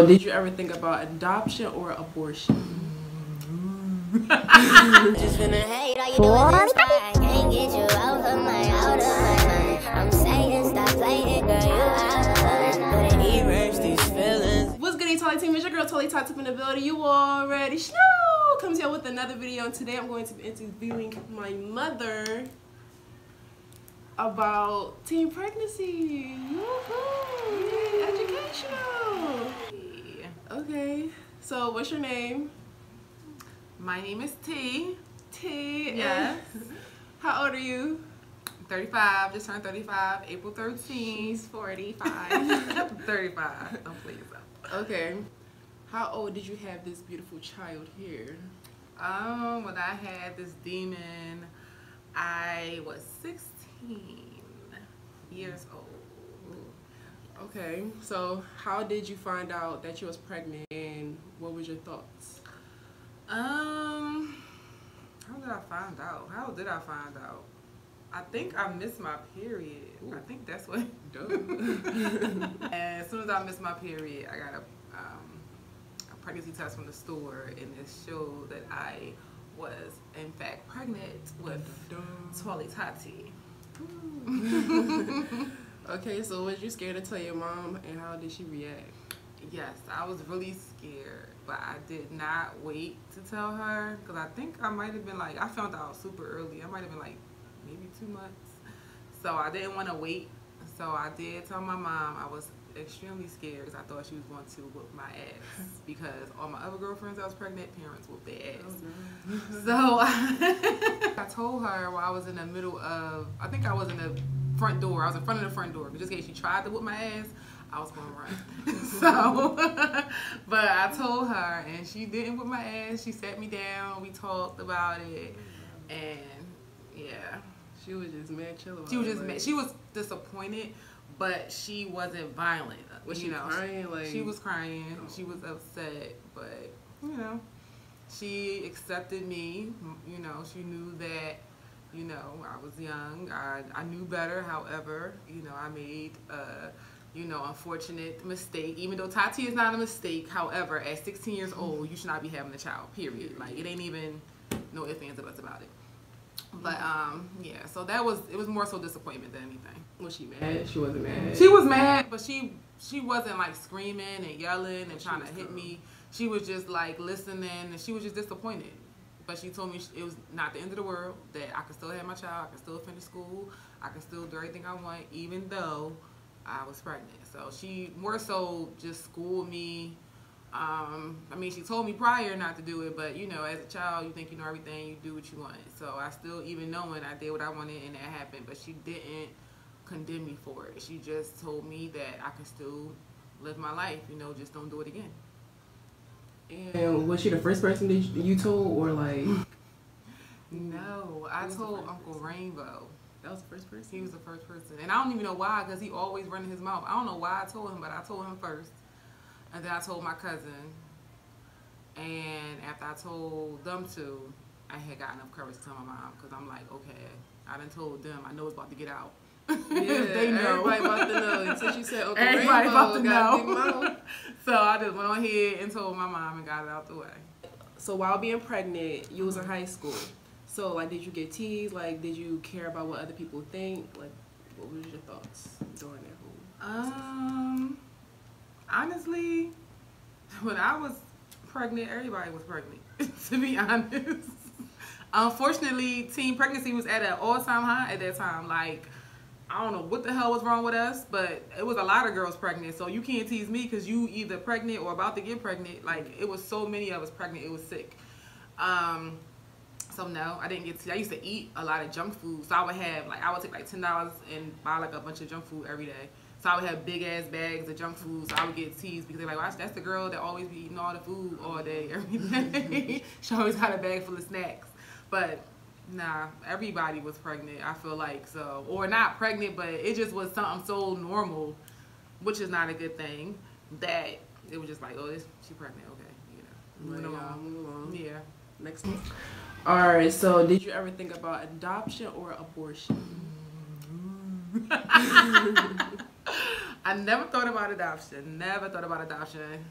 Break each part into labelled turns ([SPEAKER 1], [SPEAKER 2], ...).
[SPEAKER 1] So, did you ever think about adoption or abortion?
[SPEAKER 2] Just finna hate, all you do is inspire. I can't get you out of my mind. I'm saying stop playing, girl, you out of line. Couldn't erase these feelings.
[SPEAKER 1] What's good, Tolly Team? It's your girl Tolly Top in the building. You already know. Comes here with another video, and today I'm going to be interviewing my mother about teen pregnancy. Yay, educational. Okay, so what's your name?
[SPEAKER 3] My name is T.
[SPEAKER 1] T.
[SPEAKER 3] Yes.
[SPEAKER 1] How old are you?
[SPEAKER 3] 35. Just turned 35. April 13th.
[SPEAKER 1] She's 45.
[SPEAKER 3] 35. Don't please up.
[SPEAKER 1] Okay. How old did you have this beautiful child here?
[SPEAKER 3] When I had this demon, I was 16 years old.
[SPEAKER 1] Okay. So how did you find out that you was pregnant, and what was your thoughts?
[SPEAKER 3] How did I find out? How did I find out? I think I missed my period. Ooh. I think that's what. And as soon as I missed my period, I got a pregnancy test from the store, and it showed that I was in fact pregnant with Tolly Tati.
[SPEAKER 1] Okay, so was you scared to tell your mom, and how did she react?
[SPEAKER 3] Yes, I was really scared, but I did not wait to tell her, because I think I might have been like, I found out super early. I might have been like maybe 2 months. So I didn't want to wait. So I did tell my mom. I was extremely scared because I thought she was going to whoop my ass, because all my other girlfriends that was pregnant, parents whooped their ass. So I told her while I was in the middle of, I think I was in the front door. I was in front of the front door, but just in case she tried to whoop my ass, I was going to run. So, but I told her, and she didn't whip my ass. She sat me down. We talked about it, and yeah.
[SPEAKER 1] She was just mad chill about it.
[SPEAKER 3] She was just mad. She was disappointed, but she wasn't violent.
[SPEAKER 1] Was she crying? Like,
[SPEAKER 3] she was crying.
[SPEAKER 1] Oh.
[SPEAKER 3] She was upset, but you know, she accepted me. You know, she knew that, you know, I was young. I knew better. However, you know, I made you know, unfortunate mistake. Even though Tati is not a mistake, however, at 16 years old, you should not be having a child. Period. Like, it ain't even no ifs, ands, or buts about it. But yeah, so it was more so disappointment than anything.
[SPEAKER 1] Was she mad? She wasn't mad.
[SPEAKER 3] She was mad, but she wasn't like screaming and yelling and trying to hit me. She was just like listening, and she was just disappointed. But she told me it was not the end of the world, that I could still have my child, I could still finish school, I could still do everything I want, even though I was pregnant. So she more so just schooled me. I mean, she told me prior not to do it, but you know, as a child, you think you know everything, you do what you want. So I still, even knowing I did what I wanted and that happened, but she didn't condemn me for it. She just told me that I could still live my life, you know, just don't do it again.
[SPEAKER 1] And was she the first person that you told, or like?
[SPEAKER 3] No, I told Uncle Rainbow.
[SPEAKER 1] That was the first person?
[SPEAKER 3] He was the first person. And I don't even know why, because he always running his mouth. I don't know why I told him, but I told him first. And then I told my cousin. And after I told them two, I had gotten enough courage to tell my mom, because I'm like, okay, I done told them. I know it's about to get out.
[SPEAKER 1] Yeah,
[SPEAKER 3] they know.
[SPEAKER 1] Everybody about to know. Since you said Uncle
[SPEAKER 3] Everybody
[SPEAKER 1] Rainbow
[SPEAKER 3] about to
[SPEAKER 1] got a big
[SPEAKER 3] know.
[SPEAKER 1] mouth.
[SPEAKER 3] So I just went on ahead and told my mom and got it out the way.
[SPEAKER 1] So while being pregnant, you was in high school. So like, did you get teased? Like, did you care about what other people think? Like, what was your thoughts during that whole?
[SPEAKER 3] Honestly, when I was pregnant, everybody was pregnant. To be honest, unfortunately, teen pregnancy was at an all-time high at that time. Like, I don't know what the hell was wrong with us, but it was a lot of girls pregnant. So you can't tease me because you either pregnant or about to get pregnant. Like, it was so many of us pregnant, it was sick. So no, I didn't get to. I used to eat a lot of junk food. So I would have, like, I would take like $10 and buy like a bunch of junk food every day. So I would have big ass bags of junk food. So I would get teased because they're like, well, that's the girl that always be eating all the food all day, every day. She always got a bag full of snacks. But nah, everybody was pregnant, I feel like. So, or not pregnant, but it just was something so normal, which is not a good thing, that it was just like, oh, she pregnant, okay, you know, moving along. Yeah.
[SPEAKER 1] Next one. Alright, so did you ever think about adoption or abortion?
[SPEAKER 3] I never thought about adoption. Never thought about adoption.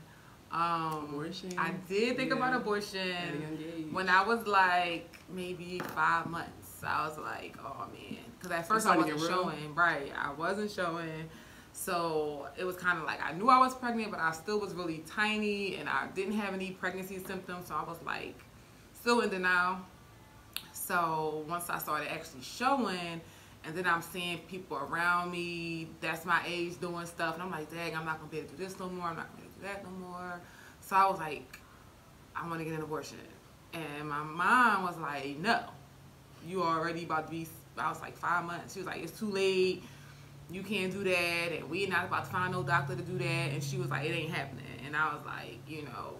[SPEAKER 1] Abortion?
[SPEAKER 3] I did think about abortion
[SPEAKER 1] at a young age.
[SPEAKER 3] when I was like maybe 5 months. I was like, oh man, because at first I wasn't showing. Right, I wasn't showing. So it was kind of like I knew I was pregnant, but I still was really tiny, and I didn't have any pregnancy symptoms. So I was like still in denial. So once I started actually showing, and then I'm seeing people around me that's my age doing stuff, and I'm like, dang, I'm not gonna be able to do this no more. I'm not gonna be able to do that no more. So I was like, I want to get an abortion. And my mom was like, no, you already about to be, I was like 5 months. She was like, it's too late. You can't do that. And we're not about to find no doctor to do that. And she was like, it ain't happening. And I was like, you know,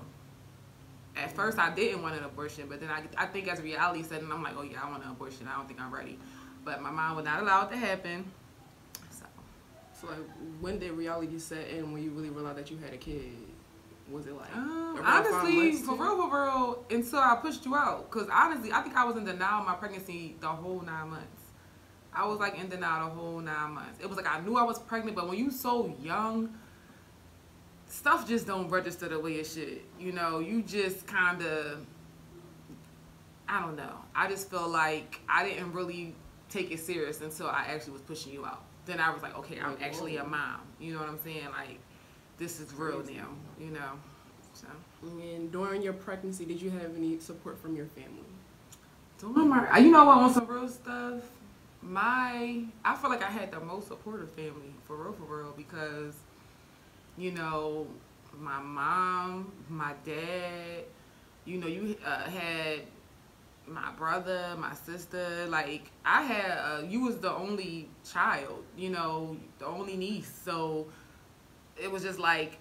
[SPEAKER 3] at first I didn't want an abortion. But then I think as reality set in, I'm like, oh yeah, I want an abortion. I don't think I'm ready. But my mom would not allow it to happen.
[SPEAKER 1] So like, when did reality set in when you really realized that you had a kid? Was it like
[SPEAKER 3] honestly, for real, until I pushed you out? Because honestly, I think I was in denial of my pregnancy the whole 9 months. I was like in denial the whole 9 months. It was like I knew I was pregnant, but when you so young, stuff just don't register the way it should. You know, you just kind of, I don't know. I just feel like I didn't really take it serious until I actually was pushing you out. Then I was like, okay, I'm actually a mom. You know what I'm saying? Like, this is real now, you know. So.
[SPEAKER 1] And during your pregnancy, did you have any support from your family?
[SPEAKER 3] You know what, on some real stuff, I feel like I had the most supportive family, for real, because, you know, my mom, my dad, you know, you had my brother, my sister, like, you was the only child, you know, the only niece, so it was just like,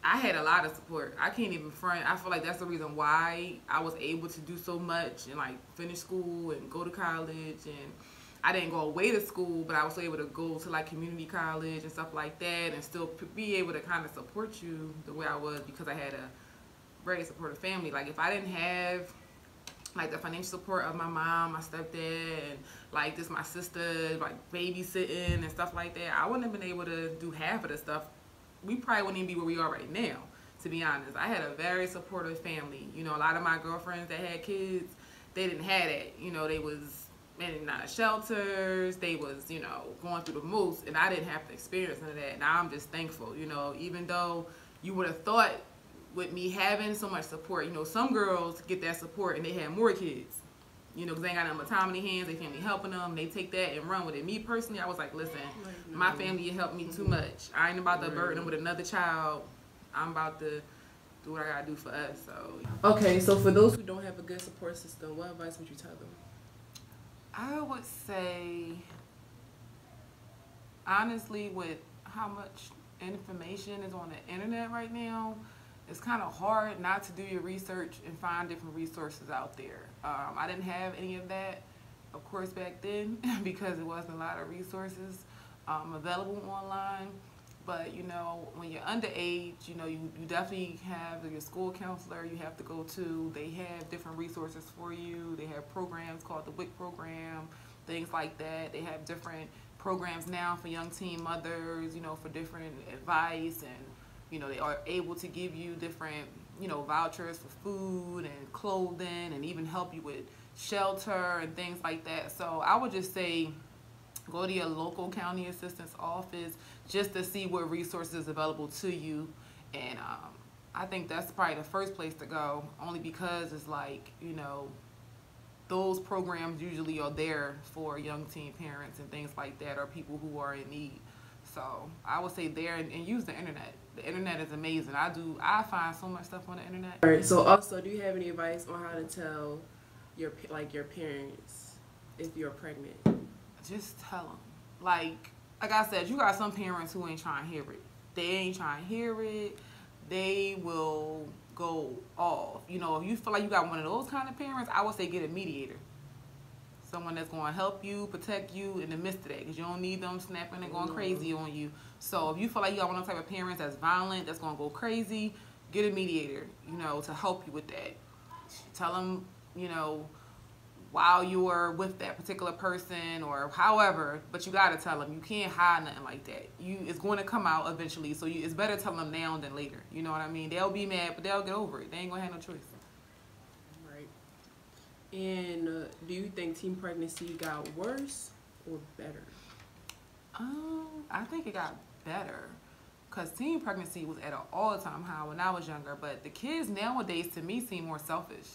[SPEAKER 3] I had a lot of support. I can't even front. I feel like that's the reason why I was able to do so much and like finish school and go to college. And I didn't go away to school, but I was able to go to like community college and stuff like that and still be able to kind of support you the way I was because I had a very supportive family. Like if I didn't have like the financial support of my mom, my stepdad, and like just my sister, like babysitting and stuff like that, I wouldn't have been able to do half of the stuff. We probably wouldn't even be where we are right now, to be honest. I had a very supportive family. You know, a lot of my girlfriends that had kids, they didn't have that. You know, they was in and out of shelters. They was, you know, going through the most, and I didn't have to experience none of that. Now I'm just thankful, you know, even though you would have thought with me having so much support, you know, some girls get that support and they have more kids. You know, because they ain't got nothing but time in their hands, they family helping them, they take that and run with it. Me personally, I was like, listen, my family helped me too much. I ain't about to burden them with another child. I'm about to do what I gotta do for us. So
[SPEAKER 1] okay, so for those who don't have a good support system, what advice would you tell them?
[SPEAKER 3] I would say, honestly, with how much information is on the internet right now, it's kind of hard not to do your research and find different resources out there. I didn't have any of that, of course, back then because there wasn't a lot of resources available online. But, you know, when you're underage, you know, you definitely have your school counselor you have to go to. They have different resources for you. They have programs called the WIC program, things like that. They have different programs now for young teen mothers, you know, for different advice, and you know, they are able to give you different, you know, vouchers for food and clothing and even help you with shelter and things like that. So I would just say go to your local county assistance office just to see what resources are available to you. And I think that's probably the first place to go, only because it's like, you know, those programs usually are there for young teen parents and things like that, or people who are in need. So I would say there and use the internet. The internet is amazing. I find so much stuff on the internet.
[SPEAKER 1] All right. So also, do you have any advice on how to tell your parents if you're pregnant?
[SPEAKER 3] Just tell them. Like I said, you got some parents who ain't trying to hear it. They ain't trying to hear it. They will go off. You know, if you feel like you got one of those kind of parents, I would say get a mediator. Someone that's going to help you, protect you in the midst of that, because you don't need them snapping and going crazy on you. So if you feel like you got one of those type of parents that's violent, that's going to go crazy, get a mediator, you know, to help you with that. Tell them, you know, while you are with that particular person or however, but you gotta tell them. You can't hide nothing like that. It's going to come out eventually, so it's better tell them now than later. You know what I mean? They'll be mad, but they'll get over it. They ain't gonna have no choice.
[SPEAKER 1] Right. And do you think teen pregnancy got worse or better?
[SPEAKER 3] I think it got better. Because teen pregnancy was at an all-time high when I was younger. But the kids nowadays, to me, seem more selfish.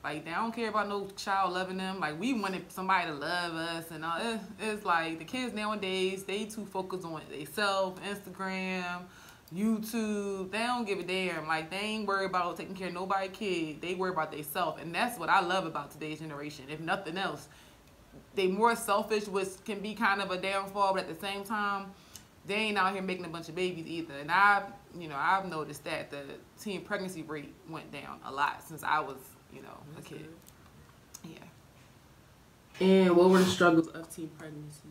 [SPEAKER 3] Like, they don't care about no child loving them. Like, we wanted somebody to love us and all. It's like the kids nowadays, they too focused on themselves, Instagram, YouTube. They don't give a damn. Like, they ain't worried about taking care of nobody's kid. They worry about themselves. And that's what I love about today's generation. If nothing else, they more selfish, which can be kind of a downfall, but at the same time, they ain't out here making a bunch of babies either. And I've noticed that the teen pregnancy rate went down a lot since I was, a kid. Yeah.
[SPEAKER 1] And what were the struggles of teen pregnancy?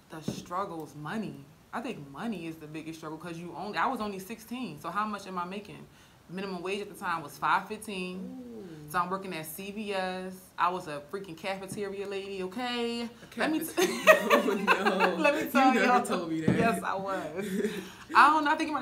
[SPEAKER 3] The struggles, money. I think money is the biggest struggle because I was only 16. So how much am I making? Minimum wage at the time was $5.15. So I'm working at CVS. I was a freaking cafeteria lady, okay? Let me tell you.
[SPEAKER 1] You never told me that.
[SPEAKER 3] Yes, I was. I don't know. I think I might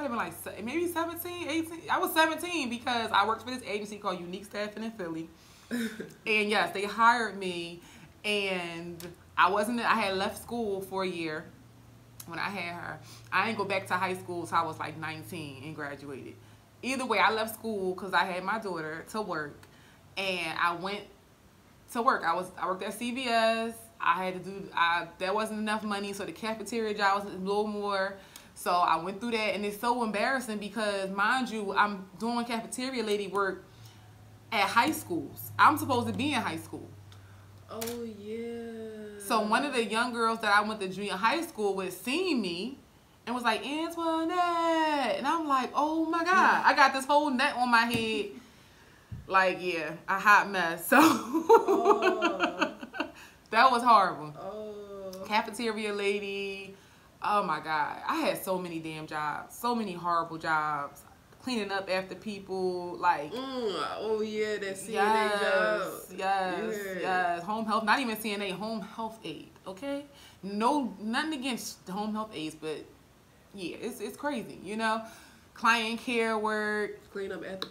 [SPEAKER 3] have been like maybe 17, 18. I was 17 because I worked for this agency called Unique Staffing in Philly. And yes, they hired me. And I had left school for a year when I had her. I didn't go back to high school until I was like 19 and graduated. Either way, I left school because I had my daughter to work, and I went to work. I worked at CVS. There wasn't enough money, so the cafeteria job was a little more. So I went through that, and it's so embarrassing because, mind you, I'm doing cafeteria lady work at high schools. I'm supposed to be in high school.
[SPEAKER 1] Oh, yeah.
[SPEAKER 3] So one of the young girls that I went to junior high school with seen me and was like, Antoinette. And I'm like, oh my God. I got this whole net on my head. Like, yeah, a hot mess. So that was horrible. Cafeteria lady. Oh my God. I had so many damn jobs. So many horrible jobs. Cleaning up after people. Like.
[SPEAKER 1] Oh yeah, that CNA job.
[SPEAKER 3] Yes. Home health. Not even CNA. Home health aide. Okay? Nothing against the home health aides, but yeah, it's crazy, client care work,
[SPEAKER 1] clean up after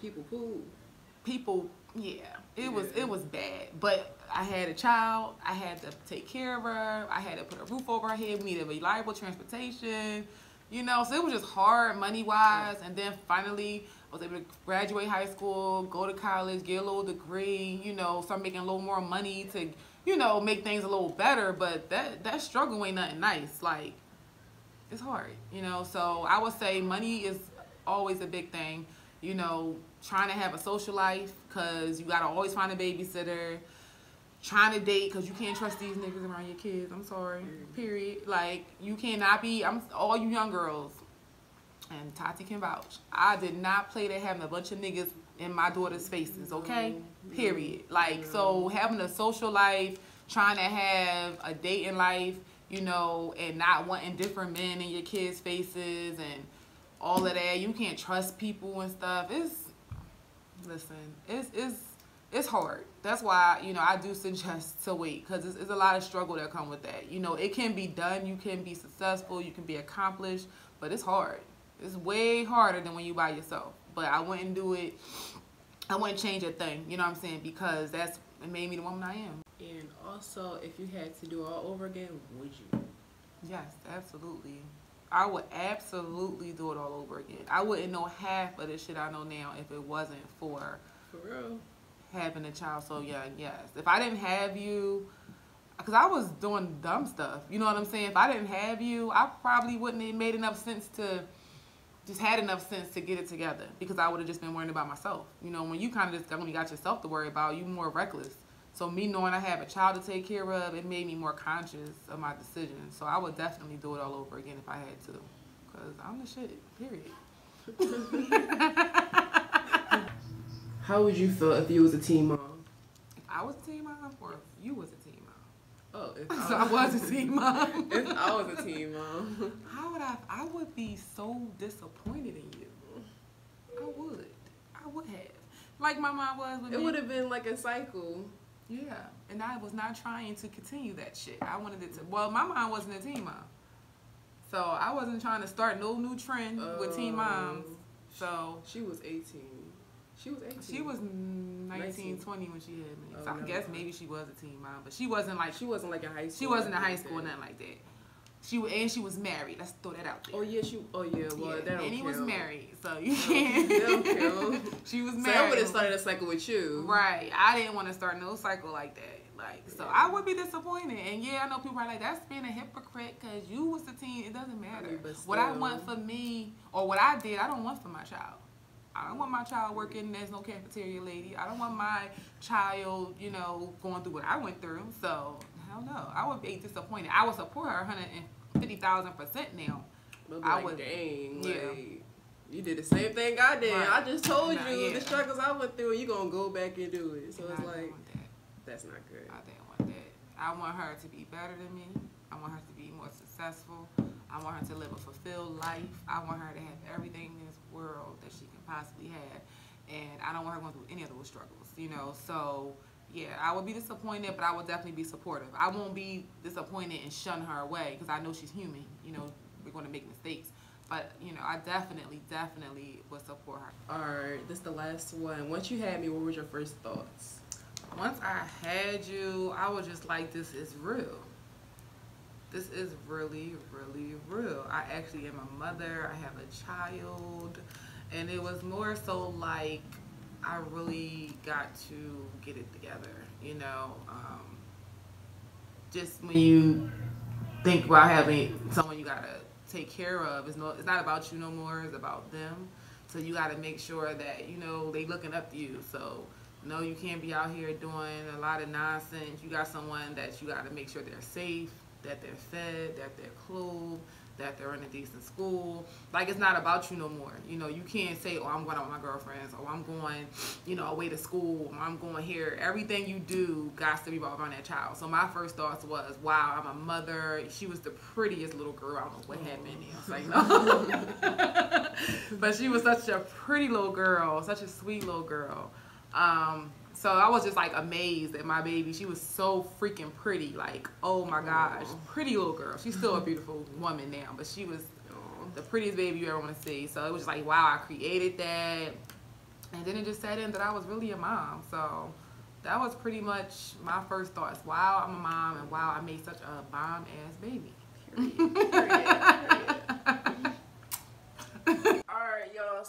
[SPEAKER 3] people. Yeah, it was bad. But I had a child. I had to take care of her. I had to put a roof over her head. We needed reliable transportation. So it was just hard money wise. And then finally, I was able to graduate high school, go to college, get a little degree. Start making a little more money to make things a little better. But that struggle ain't nothing nice. Like. It's hard, so I would say money is always a big thing, trying to have a social life because you got to always find a babysitter, trying to date because you can't trust these niggas around your kids. I'm sorry, period. Like, you cannot be, all you young girls, and Tati can vouch, I did not play to having a bunch of niggas in my daughter's faces, okay? Period. Like, so having a social life, trying to have a dating life, and not wanting different men in your kids' faces and all of that. You can't trust people and stuff. It's hard. That's why, I do suggest to wait because it's a lot of struggle that come with that. It can be done. You can be successful. You can be accomplished, but it's hard. It's way harder than when you by yourself. But I wouldn't do it. I wouldn't change a thing, you know what I'm saying? Because it made me the woman I am.
[SPEAKER 1] And also, if you had to do it all over again, would you?
[SPEAKER 3] Yes, absolutely. I would absolutely do it all over again. I wouldn't know half of the shit I know now if it wasn't for
[SPEAKER 1] real
[SPEAKER 3] having a child. So yeah, yes. If I didn't have you, because I was doing dumb stuff, you know what I'm saying? If I didn't have you, I probably wouldn't have made enough sense to had enough sense to get it together because I would have just been worrying about myself. When you kind of just only got yourself to worry about, you more reckless. So me knowing I have a child to take care of, it made me more conscious of my decisions. So I would definitely do it all over again if I had to. Because I'm the shit, period.
[SPEAKER 1] How would you feel if you was a teen mom?
[SPEAKER 3] If I was a teen mom or if you was a teen mom?
[SPEAKER 1] Oh, if
[SPEAKER 3] I was a teen mom.
[SPEAKER 1] If I was a teen mom.
[SPEAKER 3] How would I would be so disappointed in you. I would have. Like my mom was with me.
[SPEAKER 1] It would have been like a cycle.
[SPEAKER 3] Yeah, and I was not trying to continue that shit. I wanted it to. Well, my mom wasn't a teen mom, so I wasn't trying to start no new trend with teen moms. So
[SPEAKER 1] she was 18. She was 18.
[SPEAKER 3] She was 19, 20 when she had me. So I
[SPEAKER 1] no,
[SPEAKER 3] guess maybe she was a teen mom, but she wasn't like
[SPEAKER 1] in high school.
[SPEAKER 3] She wasn't in high school, nothing like that. She was married. Let's throw that out there.
[SPEAKER 1] Oh yeah, Well,
[SPEAKER 3] yeah,
[SPEAKER 1] that
[SPEAKER 3] and he was married, so you
[SPEAKER 1] can't.
[SPEAKER 3] She was married.
[SPEAKER 1] So I would have started a cycle with you,
[SPEAKER 3] right? I didn't want to start no cycle like that. Like, so I would be disappointed. And yeah, I know people are like, that's being a hypocrite because you was the teen. It doesn't matter. I mean, what I want for me or what I did, I don't want for my child. I don't want my child working as no cafeteria lady. I don't want my child, you know, going through what I went through. So, hell no. I would be disappointed. I would support her 150,000% now.
[SPEAKER 1] I would, dang, yeah. Like, you did the same thing I did. Right. I just told you the struggles I went through, and you're going to go back and do it. So it's like, that's not good.
[SPEAKER 3] I didn't want that. I want her to be better than me. I want her to be more successful. I want her to live a fulfilled life. I want her to have everything in this world that she can possibly have. And I don't want her going through any of those struggles, you know. So, yeah, I would be disappointed, but I would definitely be supportive. I won't be disappointed and shun her away because I know she's human. You know, we're going to make mistakes. But, you know, I definitely would support her.
[SPEAKER 1] All right, this is the last one. Once you had me, what were your first thoughts?
[SPEAKER 3] Once I had you, I was just like, this is real. This is really, really real. I actually am a mother. I have a child. And it was more so like I really got to get it together, you know. Just when you think about having someone you got to take care of, it's not about you no more. It's about them. So you got to make sure that, you know, they looking up to you. So, no, you can't be out here doing a lot of nonsense. You got someone that you got to make sure they're safe, that they're fed, that they're clothed, that they're in a decent school. Like, it's not about you no more. You know, you can't say, oh, I'm going out with my girlfriends, or I'm going, you know, away to school, or I'm going here. Everything you do got to revolve around that child. So my first thoughts was, wow, I'm a mother. She was the prettiest little girl. I don't know what happened there. Like, no. But she was such a pretty little girl, such a sweet little girl. So I was just like amazed at my baby. She was so freaking pretty. Like, oh my gosh, pretty little girl. She's still a beautiful woman now, but she was the prettiest baby you ever want to see. So it was just like, wow, I created that. And then it just set in that I was really a mom. So that was pretty much my first thoughts. Wow, I'm a mom, and wow, I made such a bomb-ass baby. Period.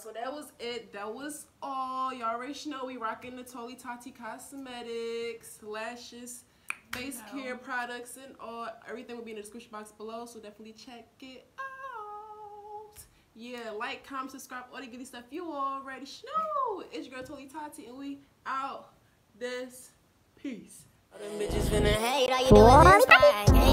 [SPEAKER 1] So that was it. That was all. Y'all already know we rocking the Toli Tati Cosmetics, lashes, face care products, and all. Everything will be in the description box below, so definitely check it out. Yeah, like, comment, subscribe, all the goody stuff you already know. It's your girl Toli Tati, and we out this. Peace.
[SPEAKER 2] All them bitches finna hate, all you do is inspire.